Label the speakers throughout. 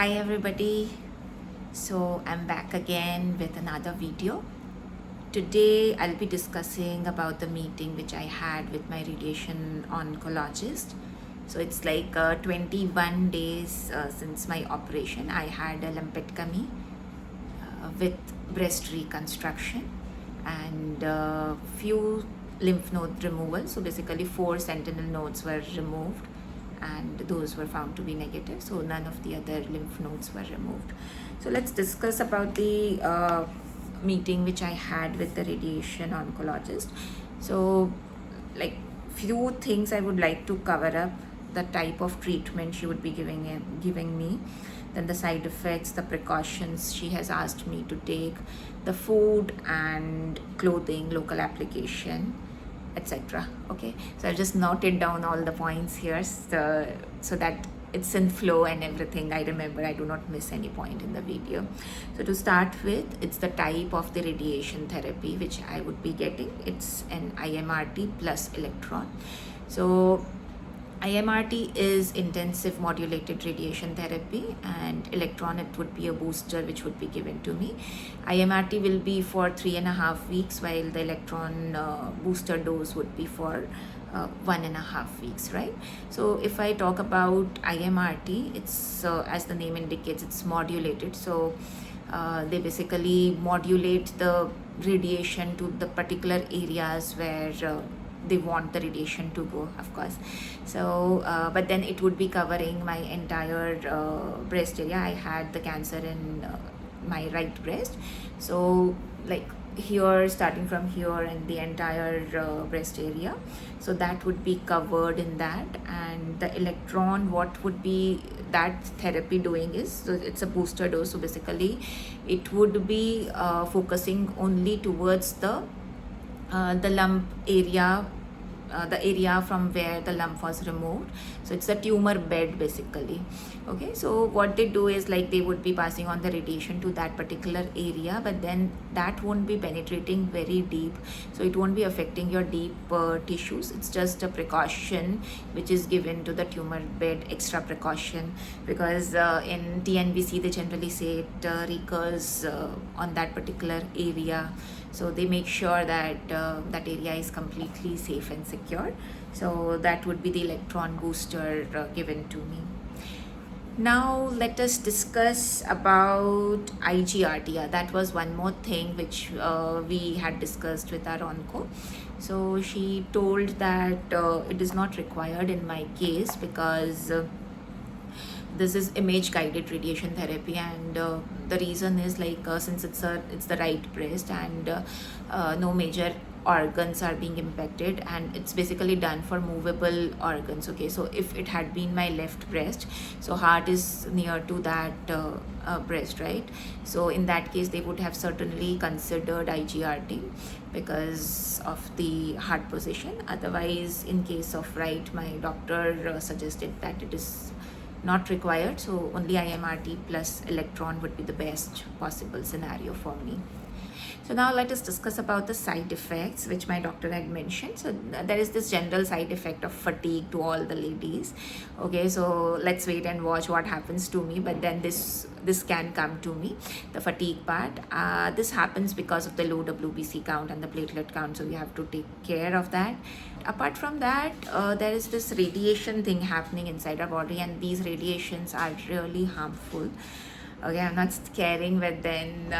Speaker 1: Hi everybody, so I'm back again with another video. Today I'll be discussing about the meeting which I had with my radiation oncologist. So it's like 21 days since my operation. I had a lumpectomy with breast reconstruction and few lymph node removal. So basically 4 sentinel nodes were removed and those were found to be negative, so none of the other lymph nodes were removed. So let's discuss about the meeting which I had with the radiation oncologist. So like few things I would like to cover up: the type of treatment she would be giving me, then the side effects, the precautions she has asked me to take, the food and clothing, local application, etc. Okay, so I've just noted down all the points here so that it's in flow and everything. I remember, I do not miss any point in the video. So to start with, it's the type of the radiation therapy which I would be getting. It's an IMRT plus electron. So IMRT is intensive modulated radiation therapy, and electron, it would be a booster which would be given to me. IMRT will be for 3.5 weeks, while the electron booster dose would be for 1.5 weeks, right? So if I talk about IMRT, it's as the name indicates, it's modulated. So they basically modulate the radiation to the particular areas where they want the radiation to go, of course. So but then it would be covering my entire breast area. I had the cancer in my right breast, so like here, starting from here and the entire breast area, so that would be covered in that. And the electron, what would be that therapy doing is, so it's a booster dose, so basically it would be focusing only towards the lump area, the area from where the lump was removed. So it's a tumor bed basically. Okay, so what they do is, like, they would be passing on the radiation to that particular area, but then that won't be penetrating very deep, so it won't be affecting your deep tissues. It's just a precaution which is given to the tumor bed, extra precaution, because in TNBC they generally say it recurs on that particular area. So they make sure that that area is completely safe and secure. So that would be the electron booster given to me. Now let us discuss about IGRT. That was one more thing which we had discussed with our onco. So she told that it is not required in my case, because this is image guided radiation therapy, and the reason is, like, since it's the right breast, and no major organs are being impacted, and it's basically done for movable organs. Okay, so if it had been my left breast, so heart is near to that breast, right? So in that case they would have certainly considered IGRT because of the heart position. Otherwise, in case of right, my doctor suggested that it is not required, so only IMRT plus electron would be the best possible scenario for me. So now let us discuss about the side effects which my doctor had mentioned. So there is this general side effect of fatigue to all the ladies. Okay, so let's wait and watch what happens to me, but then this can come to me, the fatigue part. This happens because of the low WBC count and the platelet count, so we have to take care of that. Apart from that, there is this radiation thing happening inside our body, and these radiations are really harmful. Okay, I'm not scaring, but then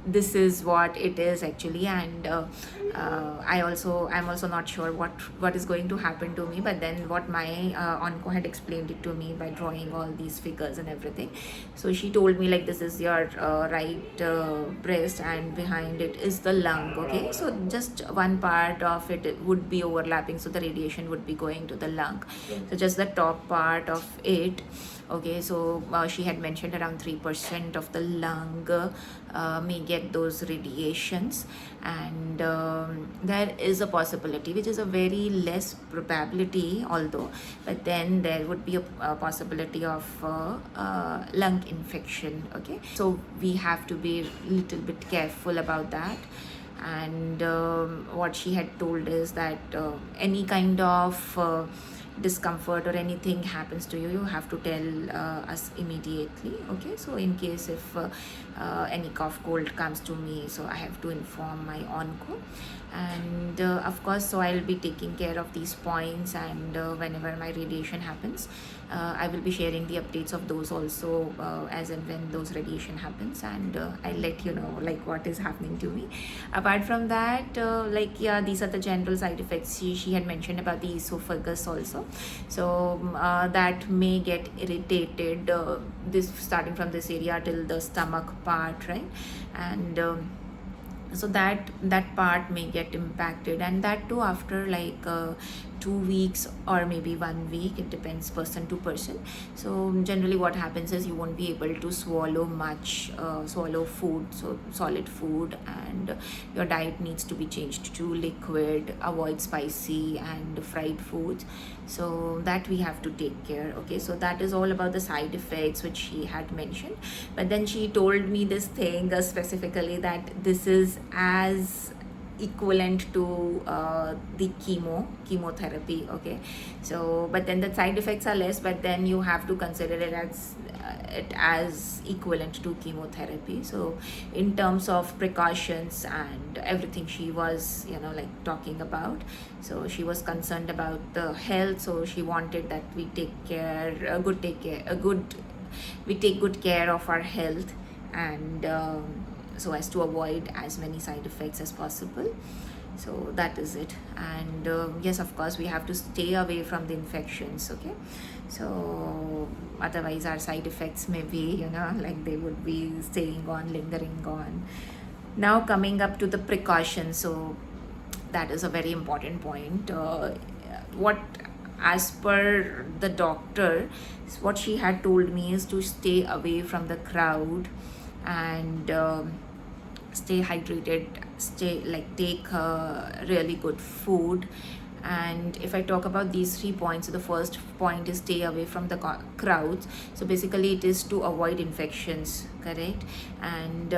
Speaker 1: this is what it is actually. And I'm also not sure what is going to happen to me, but then what my onco had explained it to me by drawing all these figures and everything. So she told me, like, this is your right breast, and behind it is the lung. Okay, so just one part of it would be overlapping, so the radiation would be going to the lung, so just the top part of it. Okay, so she had mentioned around 3% of the lung may get those radiations, and there is a possibility, which is a very less probability although, but then there would be a possibility of lung infection. Okay, so we have to be a little bit careful about that. And what she had told is that any kind of discomfort or anything happens to you, you have to tell us immediately. Okay, so in case if any cough cold comes to me, so I have to inform my onco. And of course, so I'll be taking care of these points, and whenever my radiation happens, I will be sharing the updates of those also, as and when those radiation happens, and I'll let you know like what is happening to me. Apart from that, like yeah, these are the general side effects. She had mentioned about the esophagus also, so that may get irritated, this starting from this area till the stomach part, right? And so that part may get impacted, and that too after like 2 weeks or maybe 1 week. It depends person to person. So generally what happens is you won't be able to swallow much, swallow food, so solid food, and your diet needs to be changed to liquid, avoid spicy and fried foods. So that we have to take care. Okay, so that is all about the side effects which she had mentioned. But then she told me this thing specifically, that this is as equivalent to the chemotherapy. Okay, so but then the side effects are less, but then you have to consider it as equivalent to chemotherapy. So in terms of precautions and everything, she was like talking about, so she was concerned about the health. So she wanted that we take good care of our health, and so as to avoid as many side effects as possible. So that is it. And yes, of course, we have to stay away from the infections. Okay, so otherwise our side effects may be like they would be staying on, lingering on. Now coming up to the precautions, so that is a very important point. What as per the doctor, what she had told me is to stay away from the crowd, and stay hydrated, take really good food. And if I talk about these 3 points, so the first point is stay away from the crowds. So basically it is to avoid infections, correct? And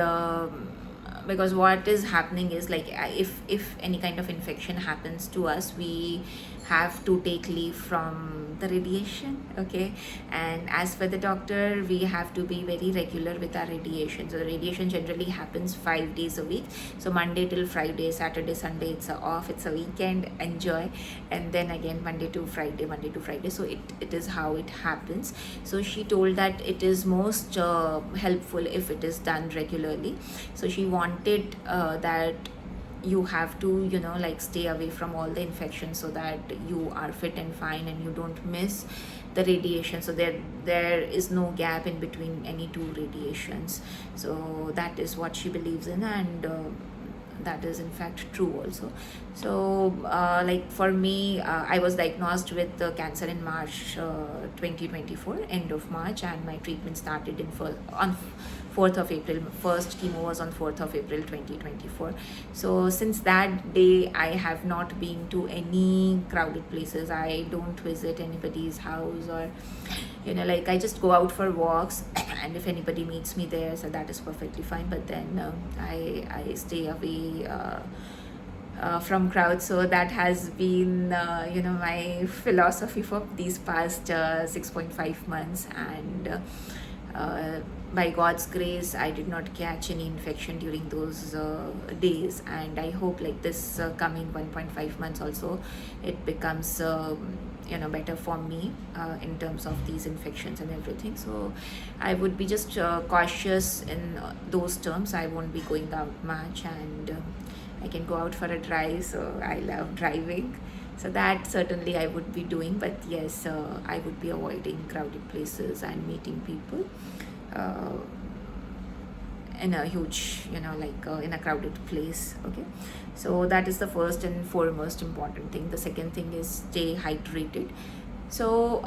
Speaker 1: because what is happening is like if any kind of infection happens to us, we have to take leave from the radiation. Okay, and as per the doctor, we have to be very regular with our radiation. So the radiation generally happens 5 days a week, so Monday till Friday, Saturday, Sunday it's off, it's a weekend, enjoy. And then again Monday to Friday. So it is how it happens. So she told that it is most helpful if it is done regularly. So she wanted that you have to stay away from all the infections, so that you are fit and fine and you don't miss the radiation. So there is no gap in between any two radiations. So that is what she believes in, and that is in fact true also. So like for me, I was diagnosed with cancer in March 2024, end of March, and my treatment started on 4th of April. First chemo was on 4th of April 2024. So since that day, I have not been to any crowded places. I don't visit anybody's house, or I just go out for walks and if anybody meets me there, so that is perfectly fine. But then I stay away from crowds. So that has been my philosophy for these past 6.5 months. And by God's grace, I did not catch any infection during those days, and I hope like this coming 1.5 months also it becomes better for me in terms of these infections and everything. So I would be just cautious in those terms. I won't be going out much, and I can go out for a drive, so I love driving. So that certainly I would be doing, but yes, I would be avoiding crowded places and meeting people in a huge, in a crowded place. Okay, so that is the first and foremost important thing. The second thing is stay hydrated. So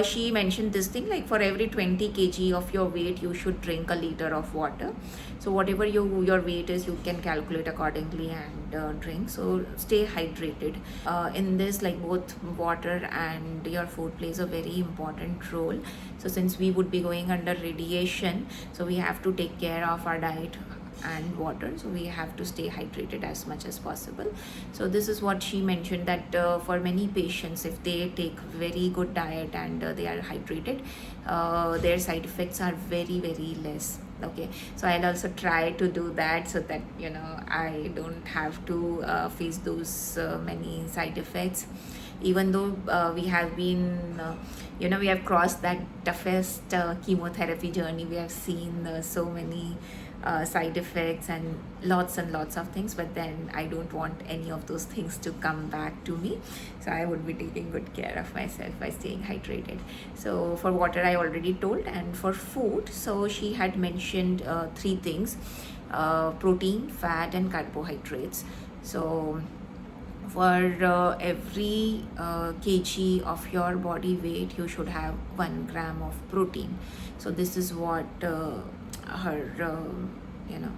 Speaker 1: she mentioned this thing, like for every 20 kg of your weight, you should drink a liter of water. So whatever your weight is, you can calculate accordingly and drink. So stay hydrated. In this, like both water and your food plays a very important role. So since we would be going under radiation, so we have to take care of our diet and water, so we have to stay hydrated as much as possible. So this is what she mentioned, that for many patients, if they take very good diet and they are hydrated, their side effects are very less. Okay, so I'll also try to do that, so that I don't have to face those many side effects. Even though we have been we have crossed that toughest chemotherapy journey, we have seen so many side effects and lots of things, but then I don't want any of those things to come back to me. So I would be taking good care of myself by staying hydrated. So for water I already told, and for food, so she had mentioned three things: protein, fat, and carbohydrates. So for every kg of your body weight, you should have 1 gram of protein. So this is what her you know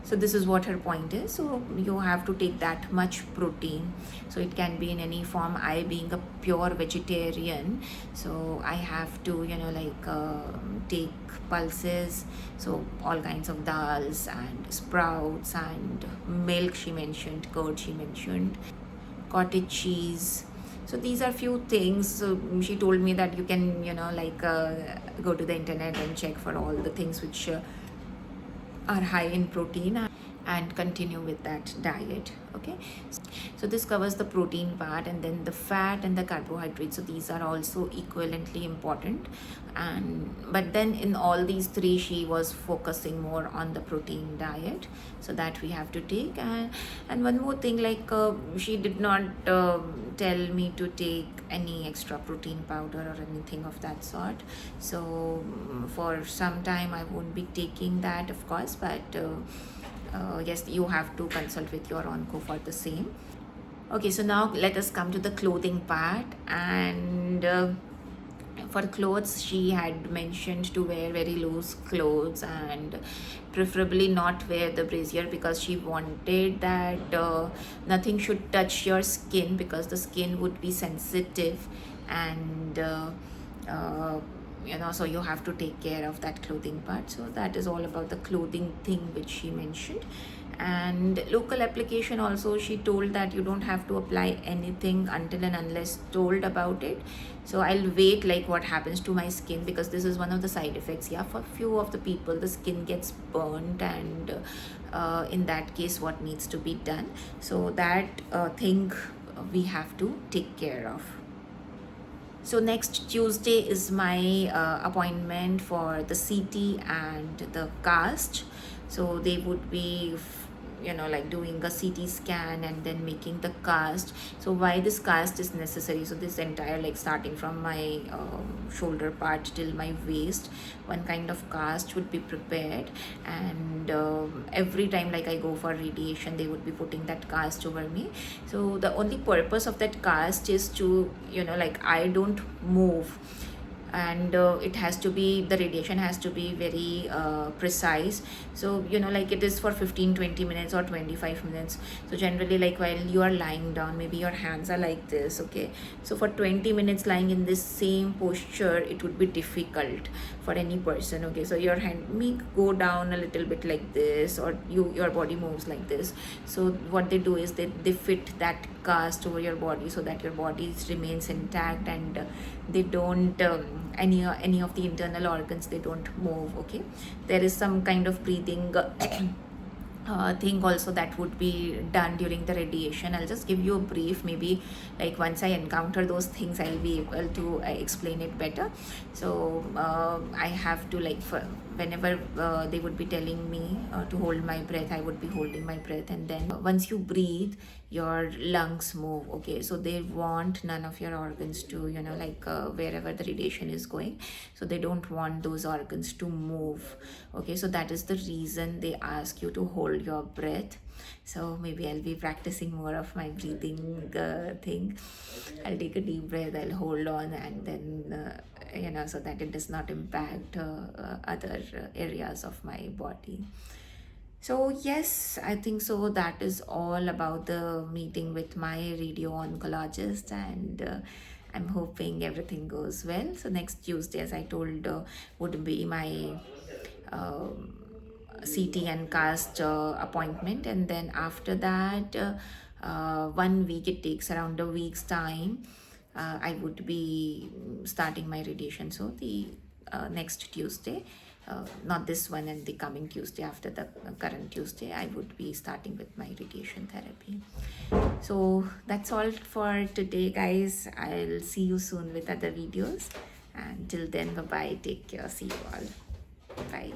Speaker 1: so this is what her point is. So you have to take that much protein. So it can be in any form. I, being a pure vegetarian, so I have to take pulses, so all kinds of dals and sprouts and milk she mentioned, curd she mentioned, cottage cheese. So these are few things. So she told me that you can go to the internet and check for all the things which are high in protein and continue with that diet. Okay, so this covers the protein part, and then the fat and the carbohydrates, so these are also equivalently important. And but then in all these three, she was focusing more on the protein diet, so that we have to take. And one more thing, she did not tell me to take any extra protein powder or anything of that sort. So for some time I won't be taking that, of course, but yes, you have to consult with your onco for the same. Okay, so now let us come to the clothing part. And for clothes, she had mentioned to wear very loose clothes and preferably not wear the brassiere, because she wanted that nothing should touch your skin, because the skin would be sensitive. And so you have to take care of that clothing part. So that is all about the clothing thing which she mentioned. And local application also, she told that you don't have to apply anything until and unless told about it. So I'll wait what what happens to my skin, because this is one of the side effects. Yeah, for few of the people the skin gets burnt, and in that case what needs to be done, so that thing we have to take care of. So next Tuesday is my appointment for the CT and the cast. So they would be doing a CT scan and then making the cast. So why this cast is necessary? So this entire starting from my shoulder part till my waist, one kind of cast would be prepared. And every time I go for radiation, they would be putting that cast over me. So the only purpose of that cast is to I don't move, and it has to be, the radiation has to be very precise. So it is for 15-20 minutes or 25 minutes. So generally while you are lying down, maybe your hands are like this. Okay, so for 20 minutes lying in this same posture, it would be difficult for any person. Okay, so your hand may go down a little bit like this, or your body moves like this. So what they do is they fit that cast over your body, so that your body remains intact, and they don't any of the internal organs, they don't move. Okay, there is some kind of breathing thing also that would be done during the radiation. I'll just give you a brief. Maybe once I encounter those things, I'll be able to explain it better. So I have to for whenever they would be telling me to hold my breath, I would be holding my breath, and then once you breathe, your lungs move. Okay, so they want none of your organs to wherever the radiation is going, so they don't want those organs to move. Okay, so that is the reason they ask you to hold your breath. So maybe I'll be practicing more of my breathing thing. I'll take a deep breath, I'll hold on, and then so that it does not impact other areas of my body. So yes, I think so that is all about the meeting with my radio oncologist, and I'm hoping everything goes well. So next Tuesday, as I told, would be my CT and cast appointment, and then after that 1 week, it takes around a week's time, I would be starting my radiation. So the next Tuesday, not this one, and the coming Tuesday after the current Tuesday, I would be starting with my radiation therapy. So that's all for today, guys. I'll see you soon with other videos. And till then, bye bye. Take care. See you all. Bye.